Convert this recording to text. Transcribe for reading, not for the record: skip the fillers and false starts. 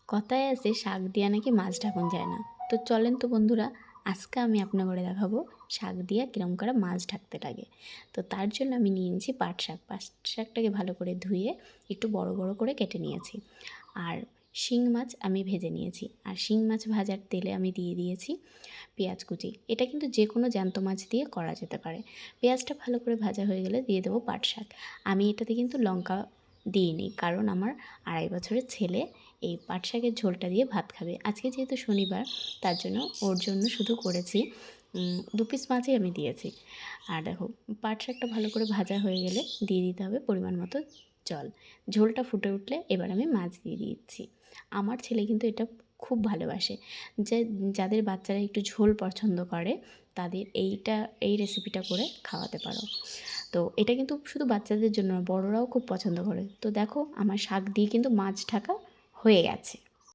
কথায় আছে শাক দিয়া নাকি মাছ ঢাকুন যায় না। তো চলেন তো বন্ধুরা, আজকে আমি আপনাদের দেখাবো শাক দিয়া কিরম করে মাছ ঢাকতে লাগে। তো তার জন্য আমি নিয়ে নিয়েছি পাট শাক। পাট শাকটাকে ভালো করে ধুয়ে একটু বড় বড় করে কেটে নিয়েছি। আর শিং মাছ আমি ভেজে নিয়েছি। আর শিং মাছ ভাজার তেলে আমি দিয়ে দিয়েছি পেঁয়াজ কুচি। এটা কিন্তু যে কোনো জ্যান্ত মাছ দিয়ে করা যেতে পারে। পেঁয়াজটা ভালো করে ভাজা হয়ে গেলে দিয়ে দেবো পাট শাক। আমি এটাতে কিন্তু লঙ্কা দিইনি, কারণ আমার 2.5 বছরের ছেলে এই পাট শাকের ঝোলটা দিয়ে ভাত খাবে। আজকে যেহেতু শনিবার, তার জন্য ওর জন্য শুধু করেছি 2 পিস মাছই আমি দিয়েছি। আর দেখো, পাট শাকটা ভালো করে ভাজা হয়ে গেলে দিয়ে দিতে হবে পরিমাণ মতো জল। ঝোলটা ফুটে উঠলে এবার আমি মাছ দিয়ে দিচ্ছি। আমার ছেলে কিন্তু এটা খুব ভালোবাসে। যাদের বাচ্চারা একটু ঝোল পছন্দ করে, তাদের এই রেসিপিটা করে খাওয়াতে পারো। তো এটা কিন্তু শুধু বাচ্চাদের জন্য না, বড়রাও খুব পছন্দ করে। তো দেখো, আমার শাক দিয়ে কিন্তু মাছ ঢাকা হয়ে গেছে।